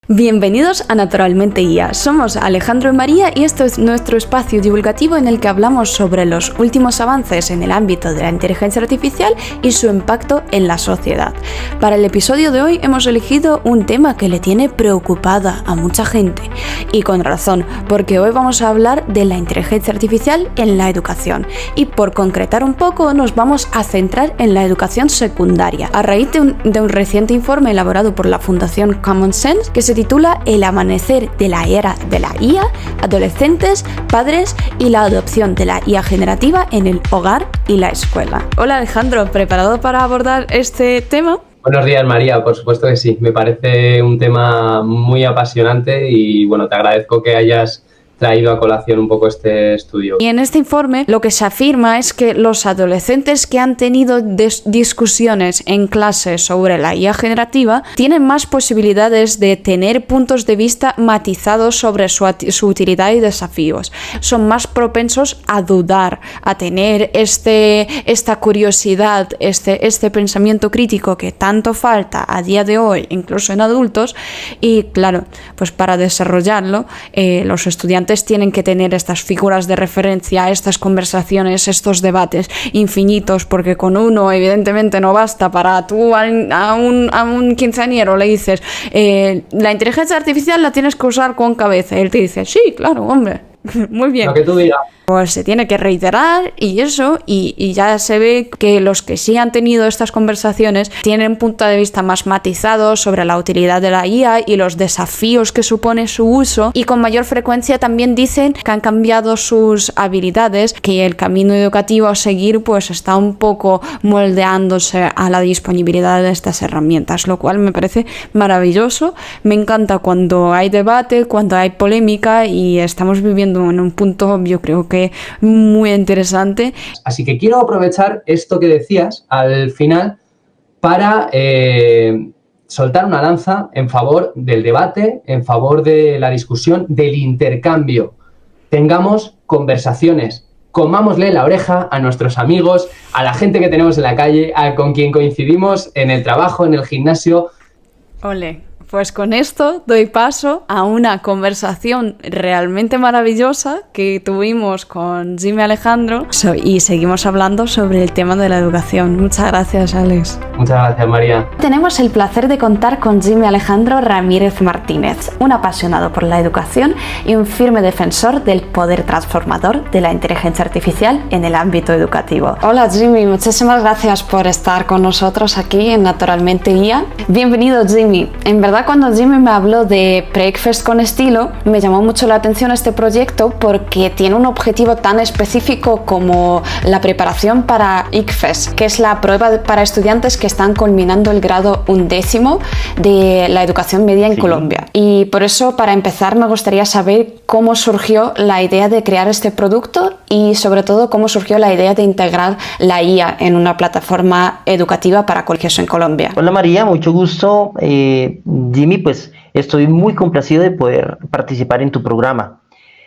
Bienvenidos a Naturalmente IA. Somos Alejandro y María y esto es nuestro espacio divulgativo en el que hablamos sobre los últimos avances en el ámbito de la inteligencia artificial y su impacto en la sociedad. Para el episodio de hoy hemos elegido un tema que le tiene preocupada a mucha gente y con razón, porque hoy vamos a hablar de la inteligencia artificial en la educación y por concretar un poco nos vamos a centrar en la educación secundaria a raíz de un reciente informe elaborado por la Fundación Common Sense que se titula El amanecer de la era de la IA, adolescentes, padres y la adopción de la IA generativa en el hogar y la escuela. Hola Alejandro, ¿preparado para abordar este tema? Buenos días María, por supuesto que sí, me parece un tema muy apasionante y bueno, te agradezco que hayas traído a colación un poco este estudio. Y en este informe lo que se afirma es que los adolescentes que han tenido discusiones en clase sobre la IA generativa tienen más posibilidades de tener puntos de vista matizados sobre su utilidad y desafíos. Son más propensos a dudar, a tener esta curiosidad, este pensamiento crítico que tanto falta a día de hoy, incluso en adultos. Y claro, pues para desarrollarlo, los estudiantes tienen que tener estas figuras de referencia, estas conversaciones, estos debates infinitos, porque con uno evidentemente no basta. Para tú a un quinceañero le dices la inteligencia artificial la tienes que usar con cabeza, y él te dice sí, claro, hombre, muy bien. Lo que tú digas. Pues se tiene que reiterar y eso, y ya se ve que los que sí han tenido estas conversaciones tienen un punto de vista más matizado sobre la utilidad de la IA y los desafíos que supone su uso, y con mayor frecuencia también dicen que han cambiado sus habilidades, que el camino educativo a seguir pues está un poco moldeándose a la disponibilidad de estas herramientas, lo cual me parece maravilloso. Me encanta cuando hay debate, cuando hay polémica, y estamos viviendo en un punto, yo creo que muy interesante. Así que quiero aprovechar esto que decías al final para soltar una lanza en favor del debate, en favor de la discusión, del intercambio. Tengamos conversaciones, comámosle la oreja a nuestros amigos, a la gente que tenemos en la calle, con quien coincidimos en el trabajo, en el gimnasio. Ole. Pues con esto doy paso a una conversación realmente maravillosa que tuvimos con Jimmy Alejandro y seguimos hablando sobre el tema de la educación. Muchas gracias, Alex. Muchas gracias, María. Tenemos el placer de contar con Jimmy Alejandro Ramírez Martínez, un apasionado por la educación y un firme defensor del poder transformador de la inteligencia artificial en el ámbito educativo. Hola Jimmy, muchísimas gracias por estar con nosotros aquí en Naturalmente IA. Bienvenido Jimmy. En verdad, cuando Jimmy me habló de Breakfast con Estilo, me llamó mucho la atención este proyecto porque tiene un objetivo tan específico como la preparación para ICFES, que es la prueba para estudiantes que están culminando el grado 11º de la educación media en Colombia. Y por eso, para empezar, me gustaría saber cómo surgió la idea de crear este producto y, sobre todo, cómo surgió la idea de integrar la IA en una plataforma educativa para colegios en Colombia. Hola María, mucho gusto. Jimmy, pues estoy muy complacido de poder participar en tu programa.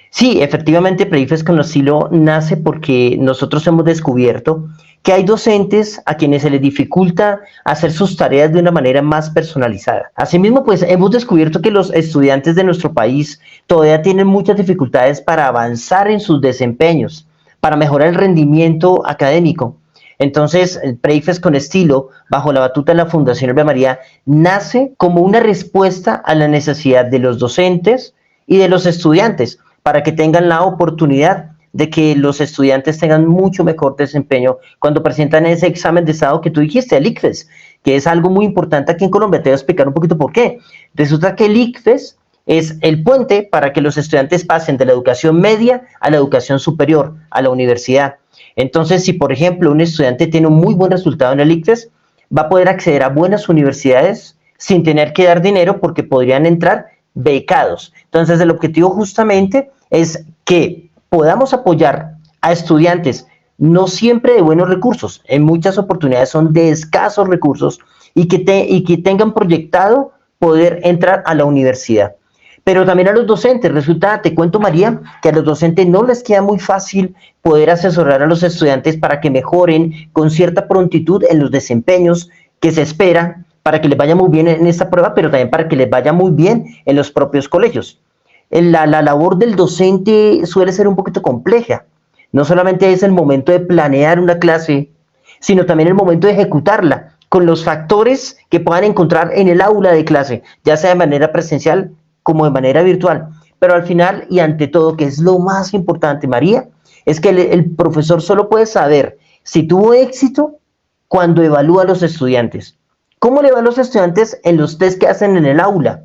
Sí, efectivamente, Breakfast con Estilo nace porque nosotros hemos descubierto que hay docentes a quienes se les dificulta hacer sus tareas de una manera más personalizada. Asimismo, pues hemos descubierto que los estudiantes de nuestro país todavía tienen muchas dificultades para avanzar en sus desempeños, para mejorar el rendimiento académico. Entonces, el Breakfast con Estilo, bajo la batuta de la Fundación Ave María, nace como una respuesta a la necesidad de los docentes y de los estudiantes para que tengan la oportunidad de que los estudiantes tengan mucho mejor desempeño cuando presentan ese examen de estado que tú dijiste, el ICFES, que es algo muy importante aquí en Colombia. Te voy a explicar un poquito por qué. Resulta que el ICFES es el puente para que los estudiantes pasen de la educación media a la educación superior, a la universidad. Entonces, si por ejemplo un estudiante tiene un muy buen resultado en el ICFES, va a poder acceder a buenas universidades sin tener que dar dinero porque podrían entrar becados. Entonces, el objetivo justamente es que podamos apoyar a estudiantes no siempre de buenos recursos, en muchas oportunidades son de escasos recursos y que tengan proyectado poder entrar a la universidad. Pero también a los docentes, resulta, te cuento María, que a los docentes no les queda muy fácil poder asesorar a los estudiantes para que mejoren con cierta prontitud en los desempeños que se esperan para que les vaya muy bien en esta prueba, pero también para que les vaya muy bien en los propios colegios. La labor del docente suele ser un poquito compleja. No solamente es el momento de planear una clase, sino también el momento de ejecutarla, con los factores que puedan encontrar en el aula de clase, ya sea de manera presencial como de manera virtual. Pero al final y ante todo, que es lo más importante, María, es que el profesor solo puede saber si tuvo éxito cuando evalúa a los estudiantes. ¿Cómo le va a los estudiantes en los test que hacen en el aula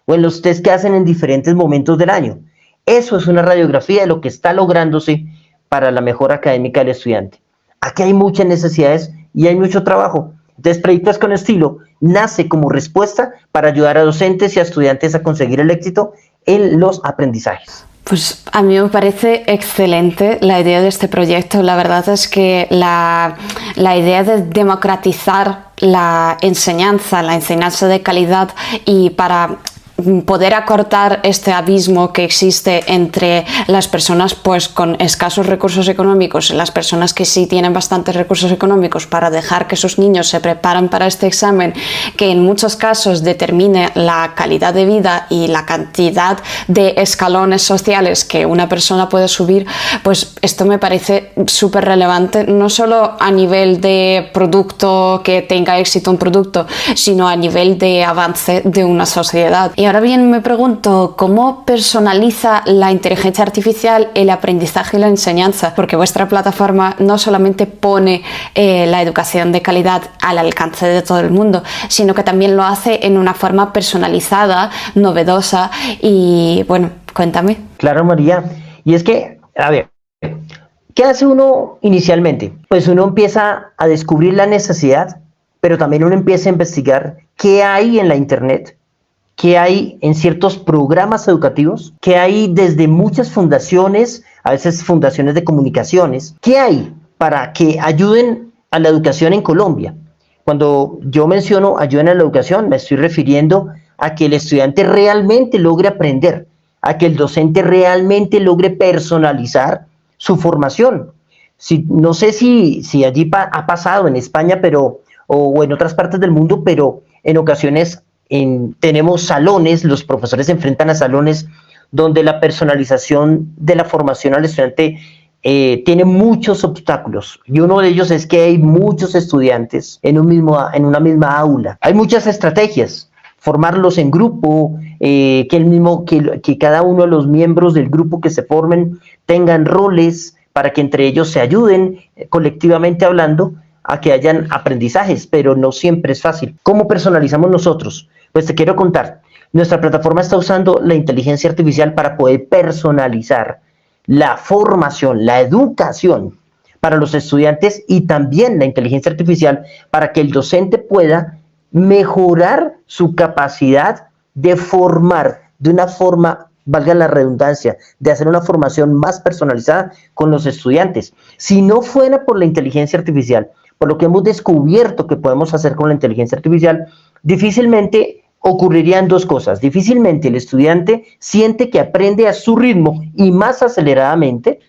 o en los test que hacen en diferentes momentos del año? Eso es una radiografía de lo que está lográndose para la mejora académica del estudiante. Aquí hay muchas necesidades y hay mucho trabajo. Entonces, Proyectos con Estilo nace como respuesta para ayudar a docentes y a estudiantes a conseguir el éxito en los aprendizajes. Pues a mí me parece excelente la idea de este proyecto. La verdad es que la idea de democratizar la enseñanza de calidad y para poder acortar este abismo que existe entre las personas pues con escasos recursos económicos y las personas que sí tienen bastantes recursos económicos, para dejar que sus niños se preparen para este examen que en muchos casos determine la calidad de vida y la cantidad de escalones sociales que una persona puede subir, pues esto me parece súper relevante, no solo a nivel de producto, que tenga éxito un producto, sino a nivel de avance de una sociedad. Y ahora bien me pregunto, ¿cómo personaliza la inteligencia artificial el aprendizaje y la enseñanza? Porque vuestra plataforma no solamente pone la educación de calidad al alcance de todo el mundo, sino que también lo hace en una forma personalizada, novedosa y bueno, cuéntame. Claro, María. Y es que, a ver, ¿qué hace uno inicialmente? Pues uno empieza a descubrir la necesidad, pero también uno empieza a investigar qué hay en la internet, qué hay en ciertos programas educativos, qué hay desde muchas fundaciones, a veces fundaciones de comunicaciones, qué hay para que ayuden a la educación en Colombia. Cuando yo menciono ayuden a la educación, me estoy refiriendo a que el estudiante realmente logre aprender, a que el docente realmente logre personalizar su formación. No sé si allí ha pasado en España o en otras partes del mundo, pero en ocasiones tenemos salones, los profesores se enfrentan a salones donde la personalización de la formación al estudiante tiene muchos obstáculos, y uno de ellos es que hay muchos estudiantes en una misma aula. Hay muchas estrategias: formarlos en grupo, que cada uno de los miembros del grupo que se formen tengan roles para que entre ellos se ayuden, colectivamente hablando, a que hayan aprendizajes, pero no siempre es fácil. ¿Cómo personalizamos nosotros? Pues te quiero contar, nuestra plataforma está usando la inteligencia artificial para poder personalizar la formación, la educación para los estudiantes, y también la inteligencia artificial para que el docente pueda mejorar su capacidad de formar de una forma, valga la redundancia, de hacer una formación más personalizada con los estudiantes. Si no fuera por la inteligencia artificial, por lo que hemos descubierto que podemos hacer con la inteligencia artificial, difícilmente ocurrirían dos cosas. Difícilmente el estudiante siente que aprende a su ritmo y más aceleradamente,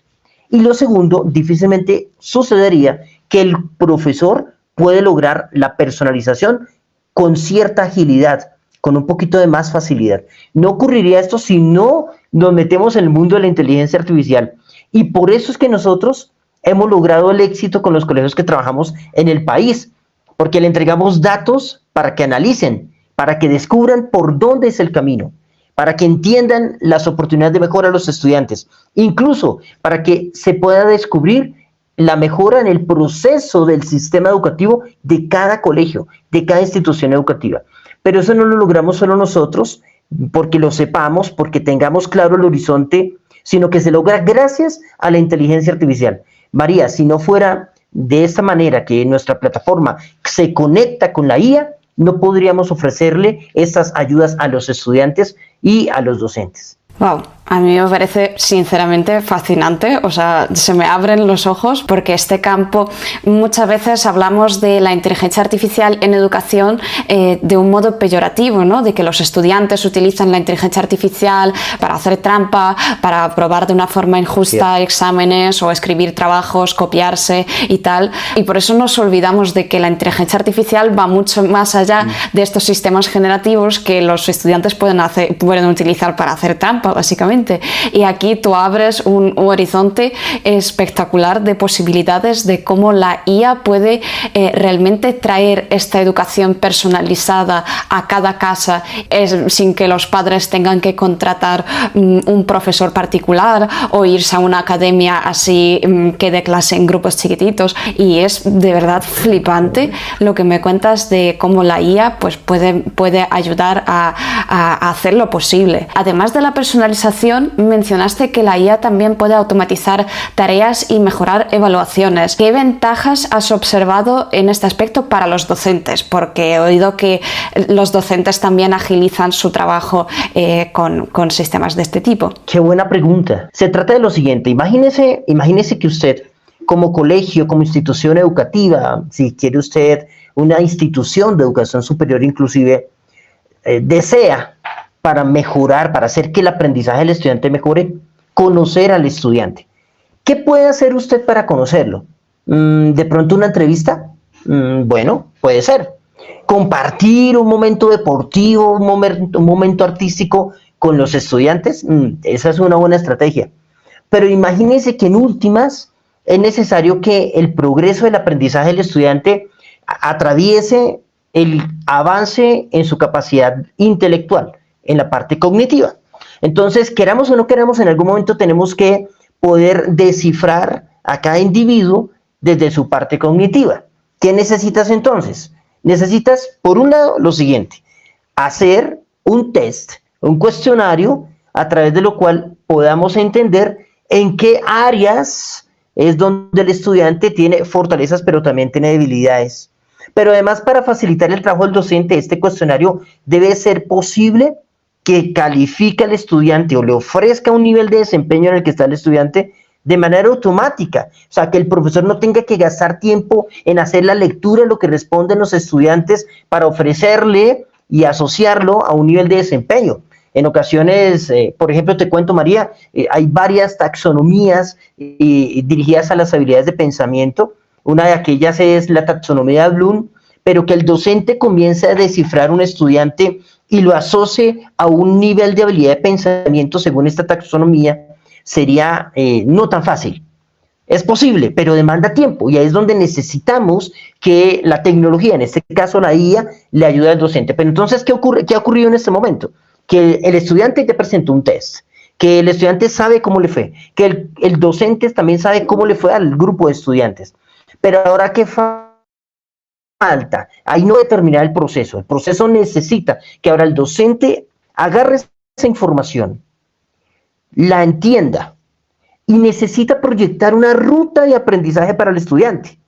y lo segundo, difícilmente sucedería que el profesor puede lograr la personalización con cierta agilidad, con un poquito de más facilidad. No ocurriría esto si no nos metemos en el mundo de la inteligencia artificial, y por eso es que nosotros hemos logrado el éxito con los colegios que trabajamos en el país, porque le entregamos datos para que analicen, para que descubran por dónde es el camino, para que entiendan las oportunidades de mejora a los estudiantes, incluso para que se pueda descubrir la mejora en el proceso del sistema educativo de cada colegio, de cada institución educativa. Pero eso no lo logramos solo nosotros, porque lo sepamos, porque tengamos claro el horizonte, sino que se logra gracias a la inteligencia artificial. María, si no fuera de esta manera que nuestra plataforma se conecta con la IA, no podríamos ofrecerle estas ayudas a los estudiantes y a los docentes. Wow, a mí me parece sinceramente fascinante, o sea, se me abren los ojos porque este campo, muchas veces hablamos de la inteligencia artificial en educación de un modo peyorativo, ¿no? De que los estudiantes utilizan la inteligencia artificial para hacer trampa, para aprobar de una forma injusta exámenes o escribir trabajos, copiarse y tal, y por eso nos olvidamos de que la inteligencia artificial va mucho más allá de estos sistemas generativos que los estudiantes pueden utilizar para hacer trampa, básicamente. Y aquí tú abres un horizonte espectacular de posibilidades de cómo la IA puede realmente traer esta educación personalizada a cada casa sin que los padres tengan que contratar un profesor particular o irse a una academia así que dé clase en grupos chiquititos. Y es de verdad flipante lo que me cuentas de cómo la IA pues, puede ayudar a hacer lo posible. Además de la personalización, mencionaste que la IA también puede automatizar tareas y mejorar evaluaciones. ¿Qué ventajas has observado en este aspecto para los docentes? Porque he oído que los docentes también agilizan su trabajo con sistemas de este tipo. Qué buena pregunta. Se trata de lo siguiente. Imagínese que usted, como colegio, como institución educativa, si quiere usted una institución de educación superior inclusive, desea para mejorar, para hacer que el aprendizaje del estudiante mejore, conocer al estudiante. ¿Qué puede hacer usted para conocerlo? ¿De pronto una entrevista? Bueno, puede ser. Compartir un momento deportivo, un momento artístico con los estudiantes, esa es una buena estrategia. Pero imagínese que en últimas es necesario que el progreso del aprendizaje del estudiante atraviese el avance en su capacidad intelectual, en la parte cognitiva. Entonces, queramos o no queramos, en algún momento tenemos que poder descifrar a cada individuo desde su parte cognitiva. ¿Qué necesitas entonces? Necesitas, por un lado, lo siguiente: hacer un test, un cuestionario, a través de lo cual podamos entender en qué áreas es donde el estudiante tiene fortalezas, pero también tiene debilidades. Pero además, para facilitar el trabajo del docente, este cuestionario debe ser posible que califique al estudiante o le ofrezca un nivel de desempeño en el que está el estudiante de manera automática. O sea, que el profesor no tenga que gastar tiempo en hacer la lectura de lo que responden los estudiantes para ofrecerle y asociarlo a un nivel de desempeño. En ocasiones, por ejemplo, te cuento, María, hay varias taxonomías dirigidas a las habilidades de pensamiento. Una de aquellas es la taxonomía de Bloom, pero que el docente comience a descifrar un estudiante y lo asocie a un nivel de habilidad de pensamiento según esta taxonomía, sería no tan fácil. Es posible, pero demanda tiempo, y ahí es donde necesitamos que la tecnología, en este caso la IA, le ayude al docente. Pero entonces, ¿qué ha ocurrido en este momento? Que el estudiante te presentó un test, que el estudiante sabe cómo le fue, que el docente también sabe cómo le fue al grupo de estudiantes. Pero ahora, ¿qué falta? Ahí no determinar el proceso. El proceso necesita que ahora el docente agarre esa información, la entienda, y necesita proyectar una ruta de aprendizaje para el estudiante,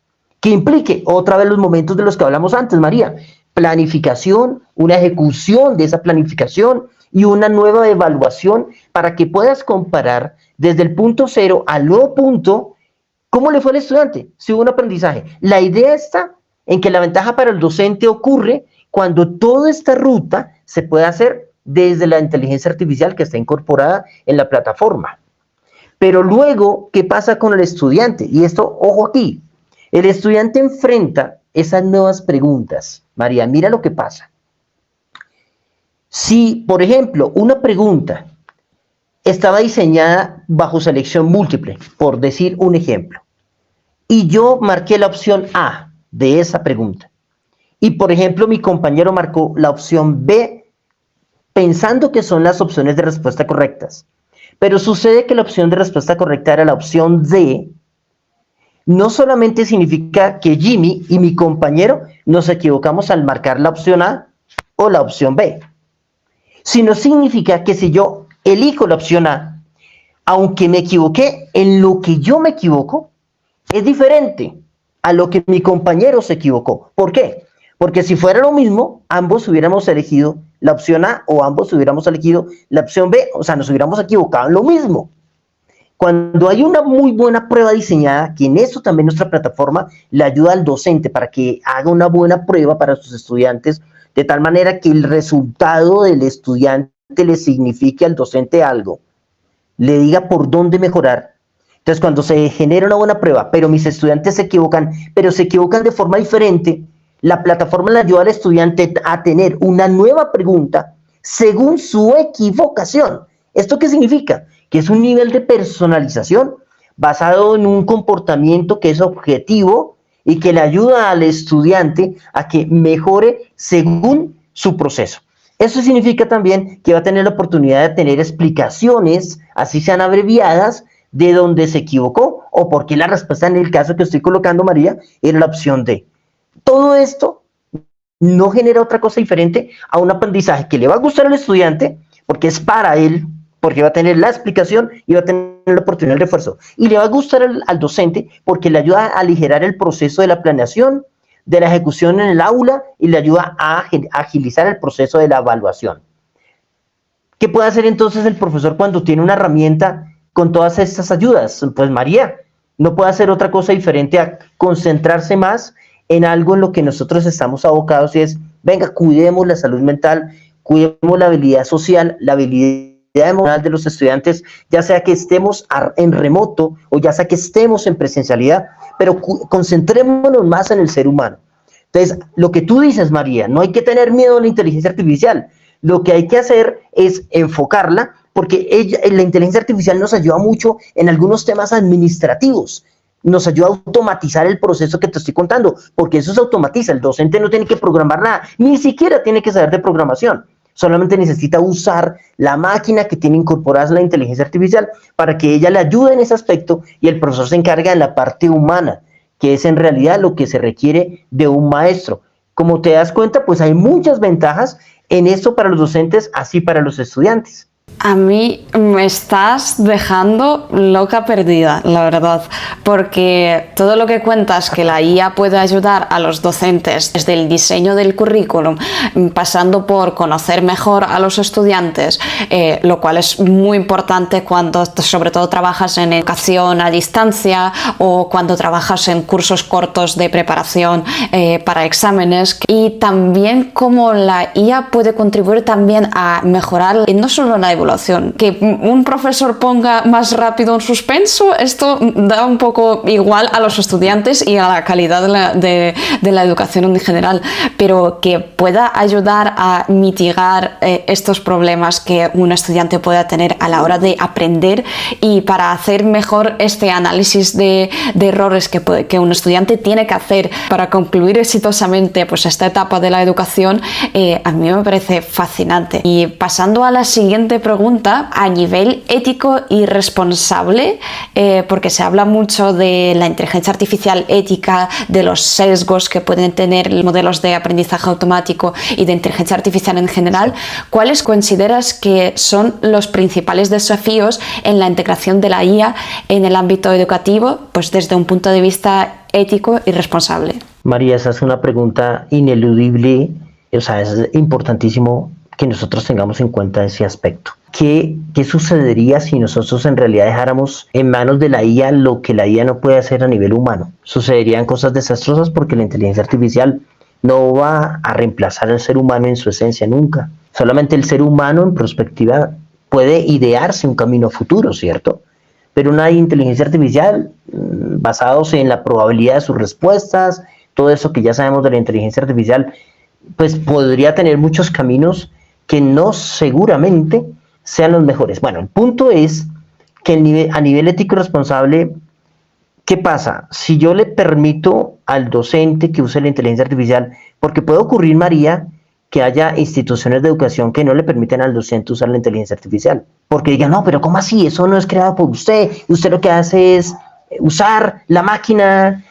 que implique otra vez los momentos de los que hablamos antes, María: planificación, una ejecución de esa planificación y una nueva evaluación para que puedas comparar desde el punto cero al nuevo punto cómo le fue al estudiante, si hubo un aprendizaje. La idea está en que la ventaja para el docente ocurre cuando toda esta ruta se puede hacer desde la inteligencia artificial que está incorporada en la plataforma. Pero luego, ¿qué pasa con el estudiante? Y esto, ojo aquí, el estudiante enfrenta esas nuevas preguntas. María, mira lo que pasa. Si, por ejemplo, una pregunta estaba diseñada bajo selección múltiple, por decir un ejemplo, y yo marqué la opción A de esa pregunta, y por ejemplo mi compañero marcó la opción B pensando que son las opciones de respuesta correctas, pero sucede que la opción de respuesta correcta era la opción D, no solamente significa que Jimmy y mi compañero nos equivocamos al marcar la opción A o la opción B, sino significa que si yo elijo la opción A, aunque me equivoqué en lo que yo me equivoco, es diferente a lo que mi compañero se equivocó. ¿Por qué? Porque si fuera lo mismo, ambos hubiéramos elegido la opción A o ambos hubiéramos elegido la opción B, o sea, nos hubiéramos equivocado en lo mismo. Cuando hay una muy buena prueba diseñada, que en eso también nuestra plataforma le ayuda al docente para que haga una buena prueba para sus estudiantes, de tal manera que el resultado del estudiante le signifique al docente algo, le diga por dónde mejorar. Entonces, cuando se genera una buena prueba, pero mis estudiantes se equivocan, pero se equivocan de forma diferente, la plataforma le ayuda al estudiante a tener una nueva pregunta según su equivocación. ¿Esto qué significa? Que es un nivel de personalización basado en un comportamiento que es objetivo y que le ayuda al estudiante a que mejore según su proceso. Eso significa también que va a tener la oportunidad de tener explicaciones, así sean abreviadas, de dónde se equivocó o por qué la respuesta en el caso que estoy colocando, María, era la opción D. Todo esto no genera otra cosa diferente a un aprendizaje que le va a gustar al estudiante porque es para él, porque va a tener la explicación y va a tener la oportunidad de refuerzo. Y le va a gustar al docente porque le ayuda a aligerar el proceso de la planeación, de la ejecución en el aula y le ayuda a agilizar el proceso de la evaluación. ¿Qué puede hacer entonces el profesor cuando tiene una herramienta con todas estas ayudas? Pues María, no puede hacer otra cosa diferente a concentrarse más en algo en lo que nosotros estamos abocados y es, venga, cuidemos la salud mental, cuidemos la habilidad social, la habilidad emocional de los estudiantes, ya sea que estemos en remoto o ya sea que estemos en presencialidad, pero concentrémonos más en el ser humano. Entonces, lo que tú dices, María, no hay que tener miedo a la inteligencia artificial, lo que hay que hacer es enfocarla, porque la inteligencia artificial nos ayuda mucho en algunos temas administrativos, nos ayuda a automatizar el proceso que te estoy contando, porque eso se automatiza, el docente no tiene que programar nada, ni siquiera tiene que saber de programación. Solamente necesita usar la máquina que tiene incorporada la inteligencia artificial para que ella le ayude en ese aspecto y el profesor se encarga de la parte humana, que es en realidad lo que se requiere de un maestro. Como te das cuenta, pues hay muchas ventajas en esto para los docentes, así para los estudiantes. A mí me estás dejando loca perdida, la verdad, porque todo lo que cuentas que la IA puede ayudar a los docentes desde el diseño del currículum, pasando por conocer mejor a los estudiantes, lo cual es muy importante cuando sobre todo trabajas en educación a distancia o cuando trabajas en cursos cortos de preparación para exámenes, y también cómo la IA puede contribuir también a mejorar no solo la evaluación, que un profesor ponga más rápido un suspenso, esto da un poco igual a los estudiantes y a la calidad de la educación en general, pero que pueda ayudar a mitigar estos problemas que un estudiante pueda tener a la hora de aprender y para hacer mejor este análisis de errores que un estudiante tiene que hacer para concluir exitosamente pues esta etapa de la educación, a mí me parece fascinante. Y pasando a la siguiente pregunta, a nivel ético y responsable, porque se habla mucho de la inteligencia artificial ética, de los sesgos que pueden tener modelos de aprendizaje automático y de inteligencia artificial en general, ¿cuáles consideras que son los principales desafíos en la integración de la IA en el ámbito educativo, pues desde un punto de vista ético y responsable? María, esa es una pregunta ineludible, o sea, es importantísimo que nosotros tengamos en cuenta ese aspecto. ¿Qué sucedería si nosotros en realidad dejáramos en manos de la IA lo que la IA no puede hacer a nivel humano? Sucederían cosas desastrosas porque la inteligencia artificial no va a reemplazar al ser humano en su esencia nunca. Solamente el ser humano en perspectiva puede idearse un camino futuro, ¿cierto? Pero una inteligencia artificial basados en la probabilidad de sus respuestas, todo eso que ya sabemos de la inteligencia artificial, pues podría tener muchos caminos que no seguramente sean los mejores. Bueno, el punto es que a nivel ético y responsable, ¿qué pasa? Si yo le permito al docente que use la inteligencia artificial, porque puede ocurrir, María, que haya instituciones de educación que no le permiten al docente usar la inteligencia artificial, porque digan, no, pero ¿cómo así? Eso no es creado por usted, usted lo que hace es usar la máquina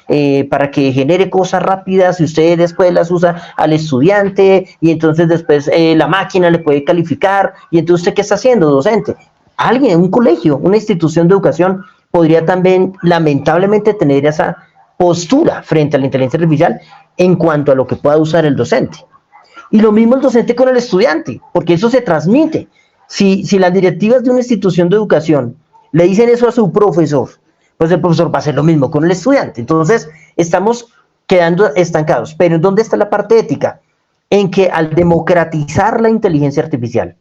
para que genere cosas rápidas y usted después las usa al estudiante y entonces después la máquina le puede calificar y entonces ¿usted qué está haciendo, docente? Alguien, un colegio, una institución de educación podría también lamentablemente tener esa postura frente a la inteligencia artificial en cuanto a lo que pueda usar el docente. Y lo mismo el docente con el estudiante, porque eso se transmite. Si las directivas de una institución de educación le dicen eso a su profesor, pues el profesor va a hacer lo mismo con el estudiante. Entonces, estamos quedando estancados. Pero ¿dónde está la parte ética? En que al democratizar la inteligencia artificial,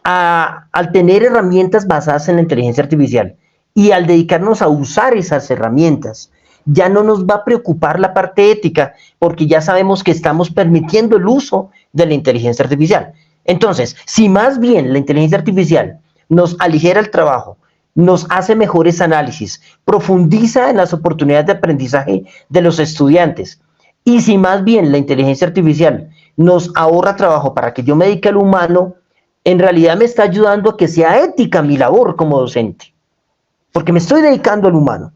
al tener herramientas basadas en la inteligencia artificial y al dedicarnos a usar esas herramientas, ya no nos va a preocupar la parte ética, porque ya sabemos que estamos permitiendo el uso de la inteligencia artificial. Entonces, si más bien la inteligencia artificial nos aligera el trabajo, nos hace mejores análisis, profundiza en las oportunidades de aprendizaje de los estudiantes, y si más bien la inteligencia artificial nos ahorra trabajo para que yo me dedique al humano, en realidad me está ayudando a que sea ética mi labor como docente, porque me estoy dedicando al humano.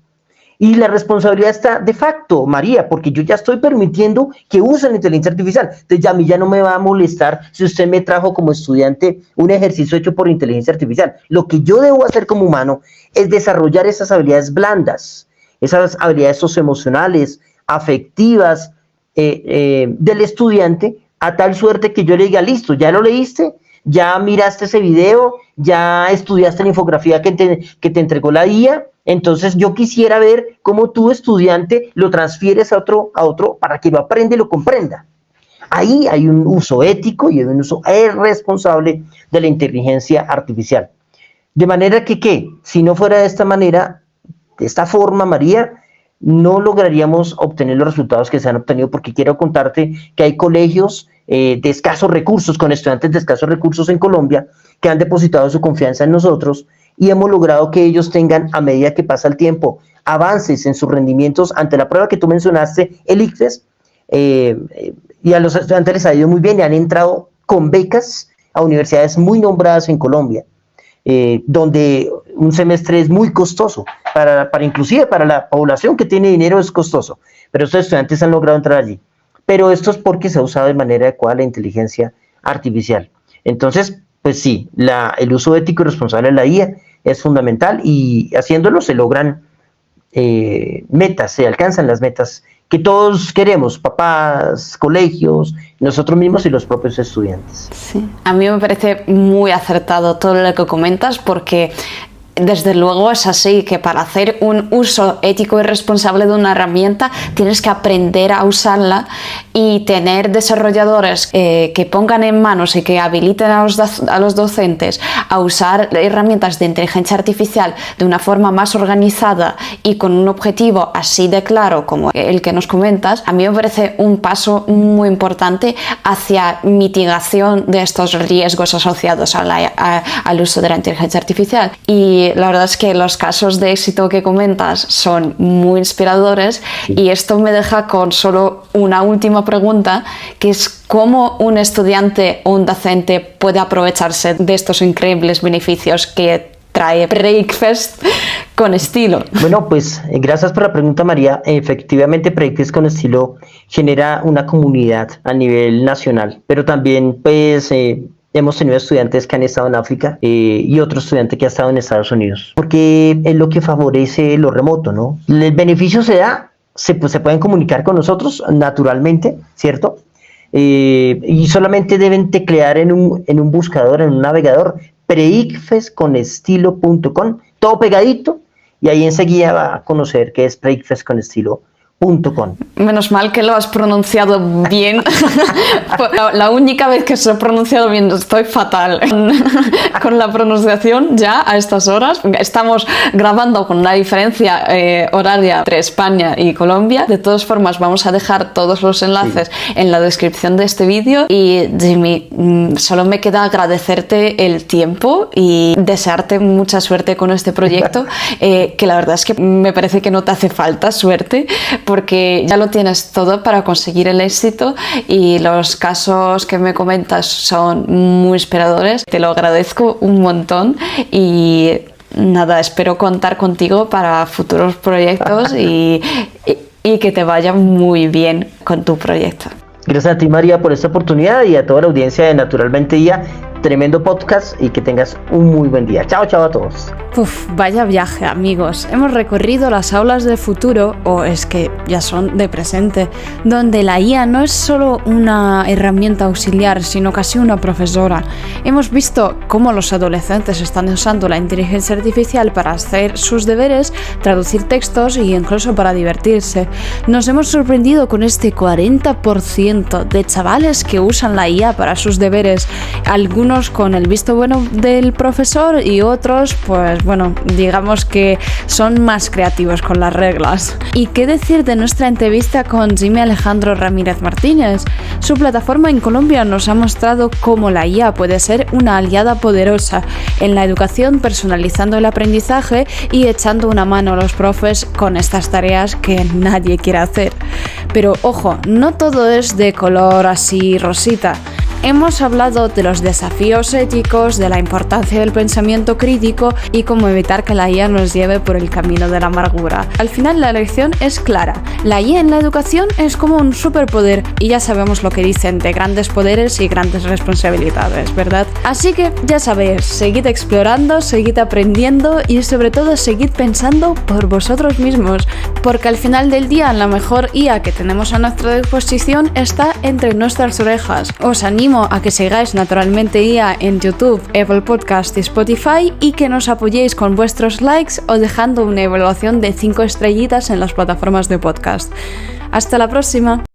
Y la responsabilidad está de facto, María, porque yo ya estoy permitiendo que usen la inteligencia artificial. Entonces ya a mí ya no me va a molestar si usted me trajo como estudiante un ejercicio hecho por inteligencia artificial. Lo que yo debo hacer como humano es desarrollar esas habilidades blandas, esas habilidades socioemocionales, afectivas del estudiante, a tal suerte que yo le diga, listo, ¿ya lo leíste? ¿Ya miraste ese video? ¿Ya estudiaste la infografía que te entregó la IA? Entonces yo quisiera ver cómo tú, estudiante, lo transfieres a otro para que lo aprenda y lo comprenda. Ahí hay un uso ético y hay un uso responsable de la inteligencia artificial. De manera que si no fuera de esta manera, de esta forma, María, no lograríamos obtener los resultados que se han obtenido, porque quiero contarte que hay colegios de escasos recursos, con estudiantes de escasos recursos en Colombia, que han depositado su confianza en nosotros y hemos logrado que ellos tengan, a medida que pasa el tiempo, avances en sus rendimientos ante la prueba que tú mencionaste, el ICFES, y a los estudiantes les ha ido muy bien y han entrado con becas a universidades muy nombradas en Colombia, donde un semestre es muy costoso, inclusive para la población que tiene dinero es costoso, pero estos estudiantes han logrado entrar allí. Pero esto es porque se ha usado de manera adecuada la inteligencia artificial. Entonces, pues sí, el uso ético y responsable de la IA es fundamental, y haciéndolo se logran metas, se alcanzan las metas que todos queremos, papás, colegios, nosotros mismos y los propios estudiantes. Sí, a mí me parece muy acertado todo lo que comentas, porque desde luego es así, que para hacer un uso ético y responsable de una herramienta tienes que aprender a usarla, y tener desarrolladores que pongan en manos y que habiliten a los docentes a usar herramientas de inteligencia artificial de una forma más organizada y con un objetivo así de claro como el que nos comentas, a mí me parece un paso muy importante hacia mitigación de estos riesgos asociados al uso de la inteligencia artificial. Y la verdad es que los casos de éxito que comentas son muy inspiradores, y esto me deja con solo una última pregunta, que es cómo un estudiante o un docente puede aprovecharse de estos increíbles beneficios que trae Breakfast con Estilo. Bueno, pues gracias por la pregunta, María. Efectivamente, Breakfast con Estilo genera una comunidad a nivel nacional, pero también pues hemos tenido estudiantes que han estado en África y otro estudiante que ha estado en Estados Unidos, porque es lo que favorece lo remoto, ¿no? El beneficio se da, se pueden comunicar con nosotros naturalmente, ¿cierto? Y solamente deben teclear en un buscador, en un navegador, breakfastconestilo.com, todo pegadito, y ahí enseguida va a conocer qué es breakfastconestilo.com. Menos mal que lo has pronunciado bien. La única vez que se ha pronunciado bien, estoy fatal con la pronunciación ya a estas horas. Estamos grabando con una diferencia horaria entre España y Colombia. De todas formas, vamos a dejar todos los enlaces en la descripción de este vídeo. Y Jimmy, solo me queda agradecerte el tiempo y desearte mucha suerte con este proyecto, que la verdad es que me parece que no te hace falta suerte, porque ya lo tienes todo para conseguir el éxito, y los casos que me comentas son muy inspiradores. Te lo agradezco un montón, y nada, espero contar contigo para futuros proyectos y que te vaya muy bien con tu proyecto. Gracias a ti, María, por esta oportunidad, y a toda la audiencia de Naturalmente IA. tremendo podcast y que tengas un muy buen día. Chao, chao a todos. Vaya viaje, amigos. Hemos recorrido las aulas del futuro, o es que ya son de presente, donde la IA no es solo una herramienta auxiliar, sino casi una profesora. Hemos visto cómo los adolescentes están usando la inteligencia artificial para hacer sus deberes, traducir textos e incluso para divertirse. Nos hemos sorprendido con este 40% de chavales que usan la IA para sus deberes, algunos con el visto bueno del profesor y otros, pues bueno, digamos que son más creativos con las reglas. ¿Y qué decir de nuestra entrevista con Jimmy Alejandro Ramírez Martínez? Su plataforma en Colombia nos ha mostrado cómo la IA puede ser una aliada poderosa en la educación, personalizando el aprendizaje y echando una mano a los profes con estas tareas que nadie quiere hacer. Pero ojo, no todo es de color así rosita. Hemos hablado de los desafíos éticos, de la importancia del pensamiento crítico y cómo evitar que la IA nos lleve por el camino de la amargura. Al final la lección es clara. La IA en la educación es como un superpoder y ya sabemos lo que dicen de grandes poderes y grandes responsabilidades, ¿verdad? Así que ya sabéis, seguid explorando, seguid aprendiendo y sobre todo seguid pensando por vosotros mismos, porque al final del día la mejor IA que tenemos a nuestra disposición está entre nuestras orejas. Os animo a que sigáis Naturalmente IA en YouTube, Apple Podcast y Spotify y que nos apoyéis con vuestros likes o dejando una evaluación de 5 estrellitas en las plataformas de podcast. Hasta la próxima.